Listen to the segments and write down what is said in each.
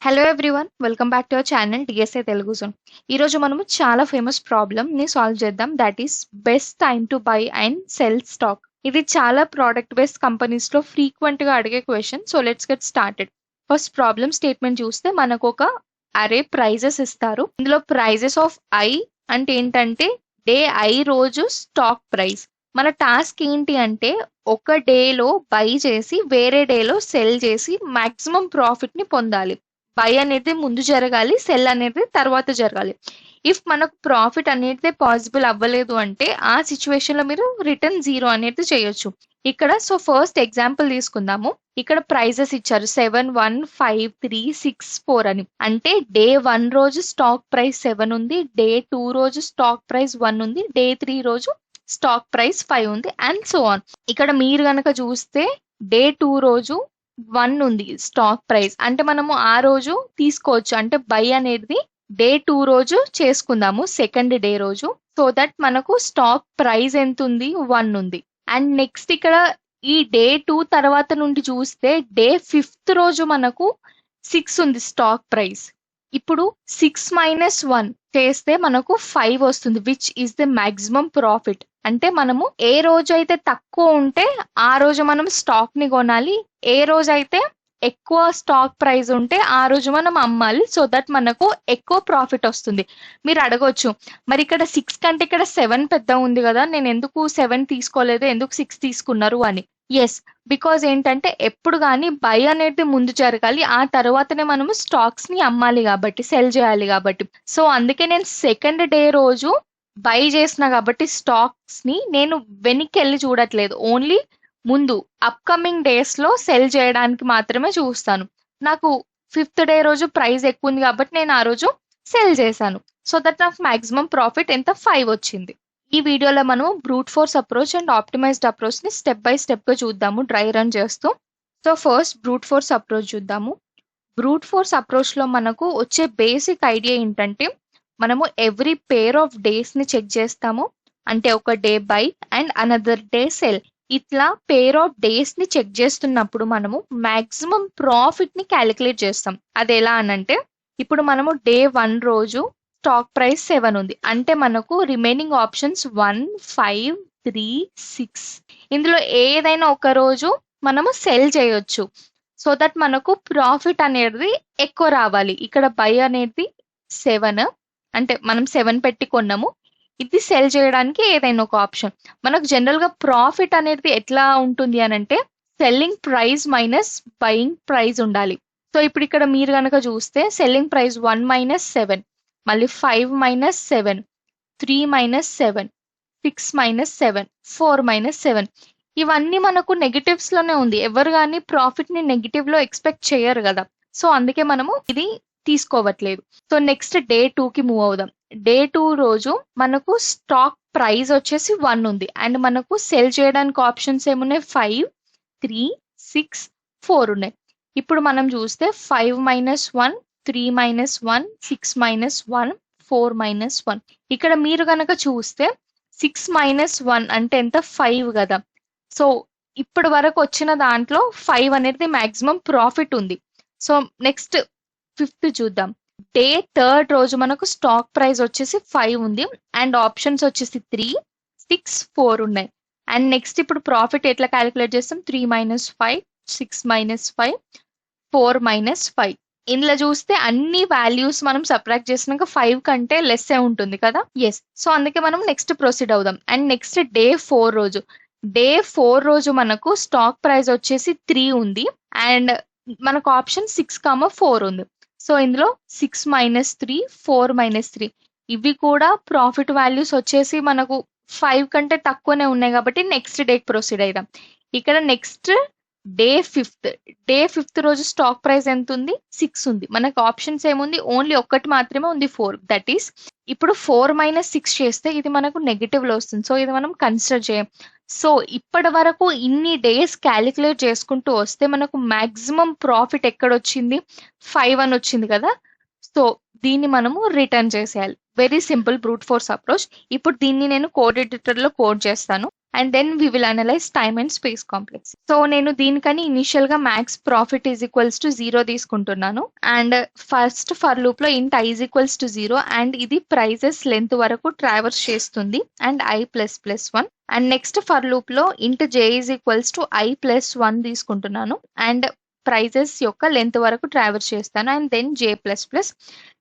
Hello everyone welcome back to our channel DSA Telugu zone. ఈరోజు మనము చాలా ఫేమస్ ప్రాబ్లమ్ని సాల్వ్ చేద్దాం. That is best time to buy and cell stock. ఇది చాలా ప్రోడక్ట్ బేస్డ్ కంపెనీస్లో ఫ్రీక్వెంట్గా అడిగే question. So let's get started. First problem statement చూస్తే మనకు ఒక అరే ప్రైజెస్ ఇస్తారు. ఇందులో ప్రైజెస్ ఆఫ్ ఐ అంటే ఏంటంటే డే ఐ రోజు స్టాక్ ప్రైస్. మన టాస్క్ ఏంటి అంటే ఒక డేలో బై చేసి వేరే డేలో సెల్ చేసి మాక్సిమం ప్రాఫిట్ ని పొందాలి. బై అనేది ముందు జరగాలి, సెల్ అనేది తర్వాత జరగాలి. ఇఫ్ మనకు ప్రాఫిట్ అనేది పాసిబుల్ అవ్వలేదు అంటే ఆ సిచ్యువేషన్ లో మీరు రిటర్న్ 0 అనేది చేయొచ్చు. ఇక్కడ సో ఫస్ట్ ఎగ్జాంపుల్ తీసుకుందాము. ఇక్కడ ప్రైజెస్ ఇచ్చారు 7, 1, 5, 3, 6, 4 అని. అంటే డే 1 రోజు స్టాక్ ప్రైస్ 7 ఉంది, డే 2 రోజు స్టాక్ ప్రైస్ 1 ఉంది, డే 3 రోజు స్టాక్ ప్రైస్ 5 ఉంది అండ్ సో ఆన్. ఇక్కడ మీరు గనక చూస్తే డే 2 రోజు 1 ఉంది స్టాక్ ప్రైస్, అంటే మనము ఆ రోజు తీసుకోవచ్చు. అంటే బై అనేది డే 2 రోజు చేసుకుందాము, సెకండ్ డే రోజు. సో దట్ మనకు స్టాక్ ప్రైస్ ఎంత ఉంది, 1 ఉంది. అండ్ నెక్స్ట్ ఇక్కడ ఈ డే 2 తర్వాత నుండి చూస్తే డే 5th రోజు మనకు 6 ఉంది స్టాక్ ప్రైస్. ఇప్పుడు 6 - 1 చేస్తే మనకు 5 వస్తుంది, which is the maximum profit. అంటే మనము ఏ రోజు అయితే తక్కువ ఉంటే ఆ రోజు మనం స్టాక్ ని కొనాలి, ఏ రోజు అయితే ఎక్కువ స్టాక్ ప్రైస్ ఉంటే ఆ రోజు మనం అమ్మాలి. సో దట్ మనకు ఎక్కువ ప్రాఫిట్ వస్తుంది. మీరు అడగొచ్చు, మరి ఇక్కడ 6 కంటే ఇక్కడ 7 పెద్ద ఉంది కదా, నేను ఎందుకు 7 తీసుకోలేదు, ఎందుకు 6 తీసుకున్నారు అని. ఎస్, బికాజ్ ఏంటంటే ఎప్పుడు కానీ బై అనేది ముందు జరగాలి, ఆ తర్వాతనే మనము స్టాక్స్ ని అమ్మాలి కాబట్టి, సెల్ చేయాలి కాబట్టి. సో అందుకే నేను సెకండ్ డే రోజు బై చేసిన కాబట్టి స్టాక్స్ ని నేను వెనక్కి వెళ్ళి చూడట్లేదు, ఓన్లీ ముందు అప్కమింగ్ డేస్ లో సెల్ చేయడానికి మాత్రమే చూస్తాను. నాకు 5th డే రోజు ప్రైస్ ఎక్కువ ఉంది కాబట్టి నేను ఆ రోజు సెల్ చేశాను. సో దట్ నాకు మాక్సిమం ప్రాఫిట్ ఎంత 5 వచ్చింది. ఈ వీడియోలో మనం brute force approach and optimised approach ని స్టెప్ బై స్టెప్ గా చూద్దాము, డ్రై రన్ చేస్తూ. So first brute force approach చూద్దాము. బ్రూట్ ఫోర్స్ అప్రోచ్ లో మనకు వచ్చే బేసిక్ ఐడియా ఏంటంటే మనము ఎవ్రీ పేర్ ఆఫ్ డేస్ ని చెక్ చేస్తాము. అంటే ఒక day by and another day cell. ఇట్లా పేర్ ఆఫ్ డేస్ ని చెక్ చేస్తున్నప్పుడు మనము మాక్సిమం ప్రాఫిట్ ని క్యాలిక్యులేట్ చేస్తాం. అది ఎలా అనంటే ఇప్పుడు మనము డే 1 రోజు స్టాక్ ప్రైస్ 7 ఉంది, అంటే మనకు రిమైనింగ్ ఆప్షన్స్ 1, 5, 3, 6. ఇందులో ఏదైనా ఒక రోజు మనము సెల్ చేయొచ్చు. సో దట్ మనకు ప్రాఫిట్ అనేది ఎక్కువ రావాలి. ఇక్కడ బై అనేది 7, అంటే మనం 7 పెట్టి కొన్నాము, ఇది సెల్ చేయడానికి ఏదైనా ఒక ఆప్షన్. మనకు జనరల్ గా ప్రాఫిట్ అనేది ఎట్లా ఉంటుంది అని అంటే selling price minus buying price ఉండాలి. సో ఇప్పుడు ఇక్కడ మీరు కనుక చూస్తే సెల్లింగ్ ప్రైస్ 1 - 7, మళ్ళీ 5 - 7, 3 - 7, 6 - 7, 4 - 7. ఇవన్నీ మనకు నెగటివ్స్ లోనే ఉంది. ఎవరు కానీ ప్రాఫిట్ ని నెగిటివ్ లో ఎక్స్పెక్ట్ చేయరు కదా. సో అందుకే మనము ఇది తీసుకోవట్లేదు. సో నెక్స్ట్ డే 2 కి మూవ్ అవుదాం. డే 2 రోజు మనకు స్టాక్ ప్రైస్ వచ్చేసి 1 ఉంది అండ్ మనకు సెల్ చేయడానికి ఆప్షన్స్ ఏమున్నాయి, 5, 3, 6, 4 ఉన్నాయి. ఇప్పుడు మనం చూస్తే 5 - 1, 3 - 1, 6 - 1, 4 - 1. ఇక్కడ మీరు కనుక చూస్తే 6 - 1 అంటే ఎంత, 5 కదా. సో ఇప్పటి వరకు వచ్చిన దాంట్లో 5 అనేది మాక్సిమం ప్రాఫిట్ ఉంది. సో నెక్స్ట్ 5th చూద్దాం. డే 3 రోజు మనకు స్టాక్ ప్రైస్ వచ్చేసి 5 ఉంది అండ్ ఆప్షన్స్ వచ్చేసి 3, 6, 4 ఉన్నాయి. అండ్ నెక్స్ట్ ఇప్పుడు ప్రాఫిట్ ఎట్లా క్యాలిక్యులేట్ చేస్తాం, 3 - 5, 6 - 5, 4 - 5. ఇందులో చూస్తే అన్ని వాల్యూస్ మనం సబ్ట్రాక్ట్ చేసినాక 5 కంటే లెస్ ఉంటుంది కదా. ఎస్, సో అందుకే మనం నెక్స్ట్ ప్రొసీడ్ అవుదాం. అండ్ నెక్స్ట్ డే 4 రోజు. డే 4 రోజు మనకు స్టాక్ ప్రైస్ వచ్చేసి 3 ఉంది అండ్ మనకు ఆప్షన్ 6, 4 ఉంది. సో ఇందులో 6 - 3, 4 - 3 ఇవి కూడా ప్రాఫిట్ వాల్యూస్ వచ్చేసి మనకు 5 కంటే తక్కువనే ఉన్నాయి కాబట్టి నెక్స్ట్ డే ప్రొసీడ్ అయిదాం. ఇక్కడ next day 5th. Day 5th రోజు స్టాక్ ప్రైస్ ఎంత ఉంది, 6 ఉంది. మనకు ఆప్షన్స్ ఏముంది, ఓన్లీ ఒక్కటి మాత్రమే ఉంది, 4. దట్ ఈస్ ఇప్పుడు 4 - 6 చేస్తే ఇది మనకు నెగిటివ్ లో వస్తుంది. సో ఇది మనం కన్సిడర్ చేయం. సో ఇప్పటి వరకు ఇన్ని డేస్ క్యాలిక్యులేట్ చేసుకుంటూ వస్తే మనకు మాక్సిమం ప్రాఫిట్ ఎక్కడొచ్చింది, 5 అని వచ్చింది కదా. సో దీన్ని మనము రిటర్న్ చేసేయాలి. Very simple brute force approach. ఇప్పుడు దీన్ని నేను కోడ్ ఎడిటర్ లో కోడ్ చేస్తాను and then we will analyse time and space complex. So నేను దీనికని ఇనిషియల్ గా max profit is equals to 0 తీసుకుంటున్నాను. అండ్ ఫస్ట్ ఫర్ లూప్ లో int i is equals to 0 and ఇది ప్రైజెస్ లెంత్ వరకు traverse చేస్తుంది and i plus plus 1. And next for loop లో int j is equals to i plus 1 తీసుకుంటున్నాను and prices యొక్క length వరకు traverse చేస్తాను and then j plus plus.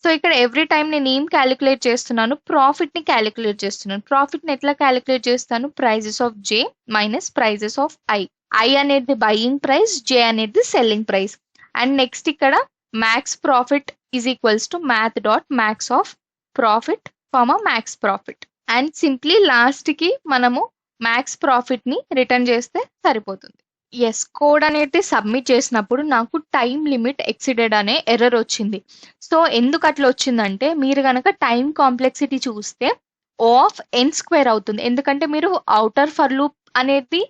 So ఇక్కడ every time నేను ఏం క్యాలిక్యులేట్ చేస్తున్నాను, ప్రాఫిట్ ని క్యాలిక్యులేట్ చేస్తున్నాను. ప్రాఫిట్ ని ఎట్లా క్యాలిక్యులేట్ చేస్తాను, prices of j minus prices of i. i అనేది బయింగ్ ప్రైస్, j అనేది సెల్లింగ్ ప్రైస్. అండ్ నెక్స్ట్ ఇక్కడ max profit is equals to math dot max of profit comma max profit. And simply last కి మనము max profit ని return చేస్తే సరిపోతుంది. Yes, code అనేది submit చేసినప్పుడు నాకు టైం లిమిట్ ఎక్సిడెడ్ అనే ఎర్రర్ వచ్చింది. సో ఎందుకు అట్లా వచ్చిందంటే, మీరు కనుక టైం కాంప్లెక్సిటీ చూస్తే ఆఫ్ ఎన్ స్క్వేర్ అవుతుంది. ఎందుకంటే మీరు అవుటర్ ఫర్ లూప్ అనేది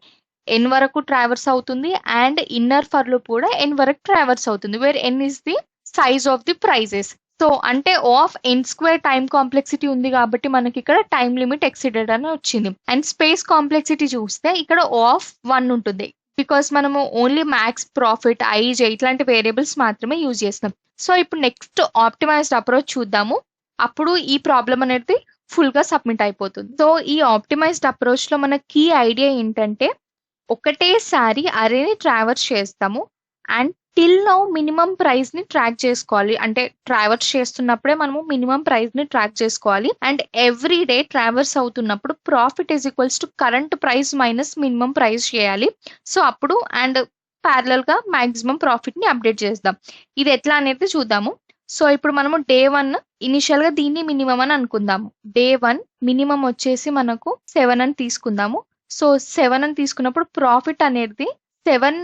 ఎన్ వరకు ట్రావర్స్ అవుతుంది అండ్ ఇన్నర్ ఫర్ లూప్ కూడా ఎన్ వరకు ట్రావర్స్ అవుతుంది, where N is the size of the prizes. So అంటే of N square time complexity ఉంది కాబట్టి మనకి ఇక్కడ టైం లిమిట్ ఎక్సిడెడ్ అని వచ్చింది. అండ్ స్పేస్ కాంప్లెక్సిటీ చూస్తే ఇక్కడ ఆఫ్ 1 ఉంటుంది, బికాస్ మనము ఓన్లీ మ్యాక్స్ ప్రాఫిట్, ఐజే ఇట్లాంటి వేరియబుల్స్ మాత్రమే యూజ్ చేస్తాం. సో ఇప్పుడు నెక్స్ట్ ఆప్టిమైజ్డ్ అప్రోచ్ చూద్దాము, అప్పుడు ఈ ప్రాబ్లం అనేది ఫుల్ గా సబ్మిట్ అయిపోతుంది. సో ఈ ఆప్టిమైజ్డ్ అప్రోచ్ లో మన కీ ఐడియా ఏంటంటే, ఒకటేసారి అరేని ట్రావర్స్ చేస్తాము and till now minimum price ని ట్రాక్ చేసుకోవాలి. అంటే ట్రావర్స్ చేస్తున్నప్పుడే మనము మినిమం ప్రైస్ ని ట్రాక్ చేసుకోవాలి అండ్ ఎవ్రీ డే ట్రావర్స్ అవుతున్నప్పుడు profit is equals to current price minus minimum price చేయాలి. సో అప్పుడు అండ్ ప్యారలల్ గా మాక్సిమం ప్రాఫిట్ ని అప్డేట్ చేద్దాం. ఇది ఎట్లా అనేది చూద్దాము. సో ఇప్పుడు మనము డే 1 ఇనిషియల్ గా దీన్ని మినిమం అని అనుకుందాము. డే 1 మినిమం వచ్చేసి మనకు 7 అని తీసుకుందాము. సో 7 అని తీసుకున్నప్పుడు ప్రాఫిట్ అనేది 7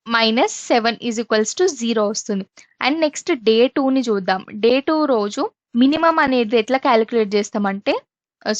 మైనస్ 7 ఈజ్ ఈక్వల్స్ టు 0 వస్తుంది. అండ్ నెక్స్ట్ డే 2 ని చూద్దాం. డే 2 రోజు మినిమం అనేది ఎట్లా క్యాలిక్యులేట్ చేస్తామంటే,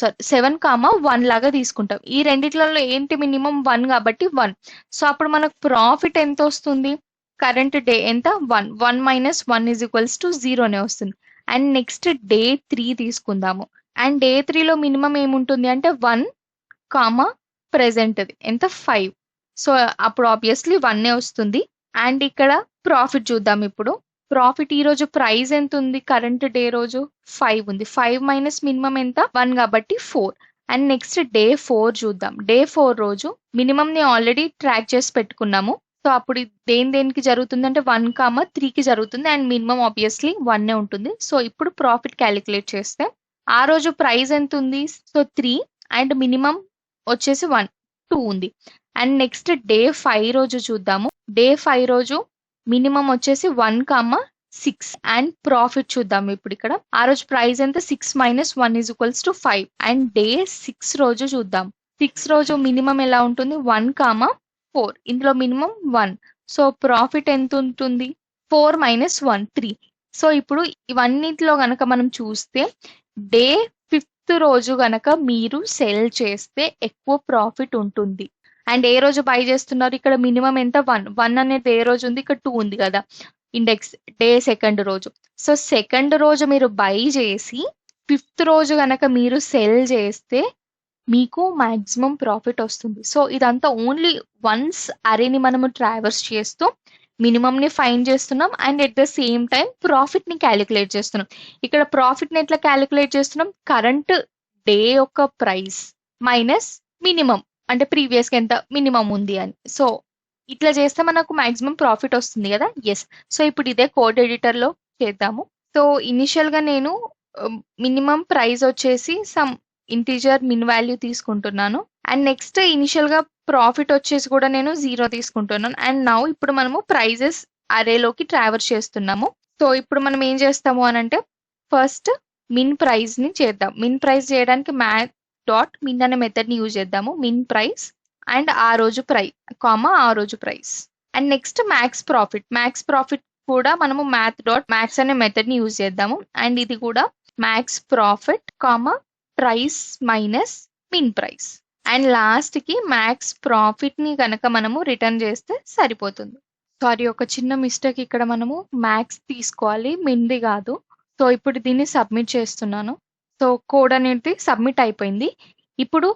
సారీ 7,1 లాగా తీసుకుంటాం. ఈ రెండిట్లలో ఏంటి మినిమం 1 కాబట్టి 1. సో అప్పుడు మనకు ప్రాఫిట్ ఎంత వస్తుంది, కరెంట్ డే ఎంత 1 మైనస్ 1 ఈజ్ ఈక్వల్స్ టు 0నే వస్తుంది. అండ్ నెక్స్ట్ డే 3 తీసుకుందాము. అండ్ డే 3లో మినిమం ఏముంటుంది అంటే 1 ప్రెసెంట్ ఎంత 5. సో అప్పుడు ఆబ్వియస్లీ 1 వస్తుంది. అండ్ ఇక్కడ ప్రాఫిట్ చూద్దాం. ఇప్పుడు ప్రాఫిట్ ఈ రోజు ప్రైస్ ఎంత ఉంది, కరెంట్ డే రోజు 5 ఉంది. 5 మైనస్ మినిమం ఎంత 1 కాబట్టి 4. అండ్ నెక్స్ట్ డే 4 చూద్దాం. డే 4 రోజు మినిమం ని ఆల్రెడీ ట్రాక్ చేసి పెట్టుకున్నాము. సో అప్పుడు దేనికి జరుగుతుంది అంటే 1,3కి జరుగుతుంది అండ్ మినిమం ఆబ్వియస్లీ 1 ఉంటుంది. సో ఇప్పుడు ప్రాఫిట్ క్యాలిక్యులేట్ చేస్తే ఆ రోజు ప్రైస్ ఎంత ఉంది, సో 3 అండ్ మినిమం వచ్చేసి 2 ఉంది. అండ్ నెక్స్ట్ డే 5 రోజు చూద్దాము. డే 5 రోజు మినిమం వచ్చేసి 1,6 అండ్ ప్రాఫిట్ చూద్దాం. ఇప్పుడు ఇక్కడ ఆ రోజు ప్రైస్ ఎంత 6 minus 1 is equals to 5. And day 6 రోజు చూద్దాం. 6 రోజు మినిమం ఎలా ఉంటుంది 1,4, ఇందులో మినిమం 1. సో ప్రాఫిట్ ఎంత ఉంటుంది 4 మైనస్ 1 3. సో ఇప్పుడు ఇవన్నిటిలో గనక మనం చూస్తే డే 5th రోజు గనక మీరు సెల్ చేస్తే ఎక్కువ ప్రాఫిట్ ఉంటుంది. అండ్ ఏ రోజు బై చేస్తున్నారు, ఇక్కడ మినిమం ఎంత 1 అనేది ఏ రోజు ఉంది, ఇక్కడ 2 ఉంది కదా ఇండెక్స్. డే 2nd రోజు. సో 2nd రోజు మీరు బై చేసి 5th రోజు గనక మీరు సెల్ చేస్తే మీకు మాక్సిమం ప్రాఫిట్ వస్తుంది. సో ఇదంతా ఓన్లీ వన్స్ అరేని మనము ట్రావర్స్ చేస్తూ మినిమం ని ఫైండ్ చేస్తున్నాం and at the same time profit ని క్యాలిక్యులేట్ చేస్తున్నాం. ఇక్కడ ప్రాఫిట్ ని ఎట్లా క్యాలిక్యులేట్ చేస్తున్నాం, కరెంట్ డే యొక్క ప్రైస్ మైనస్ మినిమం, అంటే ప్రీవియస్ కి ఎంత మినిమం ఉంది అని. సో ఇట్లా చేస్తే మనకు మాక్సిమం ప్రాఫిట్ వస్తుంది కదా. ఎస్, సో ఇప్పుడు ఇదే కోడ్ ఎడిటర్ లో చేద్దాము. సో ఇనిషియల్ గా నేను మినిమం ప్రైస్ వచ్చేసి సమ్ ఇంటీజర్ మిన్ వాల్యూ తీసుకుంటున్నాను అండ్ నెక్స్ట్ ఇనిషియల్ గా ప్రాఫిట్ వచ్చేసి కూడా నేను 0 తీసుకుంటున్నాను. అండ్ నౌ ఇప్పుడు మనము ప్రైజెస్ అరేలోకి ట్రావర్స్ చేస్తున్నాము. సో ఇప్పుడు మనం ఏం చేస్తాము అని అంటే, ఫస్ట్ మిన్ ప్రైస్ ని చేద్దాం. మిన్ ప్రైస్ చేయడానికి మ్యాథ్ డాట్ మిన్ అనే మెథడ్ ని యూజ్ చేద్దాము. మిన్ ప్రైస్ అండ్ ఆ రోజు ఆ రోజు price. And next max profit కూడా మనము మ్యాథ్ డాట్ మ్యాక్స్ అనే మెథడ్ ని యూజ్ చేద్దాము. అండ్ ఇది కూడా max profit price minus min price. And last కి మ్యాక్స్ ప్రాఫిట్ ని కనుక మనము రిటర్న్ చేస్తే సరిపోతుంది. సారీ, ఒక చిన్న మిస్టేక్, ఇక్కడ మనము మ్యాక్స్ తీసుకోవాలి, మిన్ది కాదు. సో ఇప్పుడు దీన్ని సబ్మిట్ చేస్తున్నాను. సో కోడ్ అనేది సబ్మిట్ అయిపోయింది. ఇప్పుడు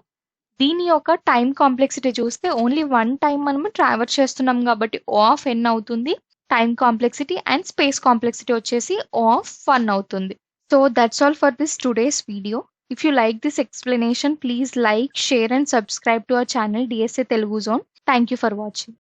దీని యొక్క టైం కాంప్లెక్సిటీ చూస్తే ఓన్లీ 1 టైమ్ మనము ట్రావెర్స్ చేస్తున్నాం కాబట్టి O ఆఫ్ n అవుతుంది. Time complexity and space complexity వచ్చేసి O ఆఫ్ 1 అవుతుంది. So that's all for this today's video. If you like this explanation, please like, share and subscribe to our channel DSA Telugu Zone. Thank you for watching.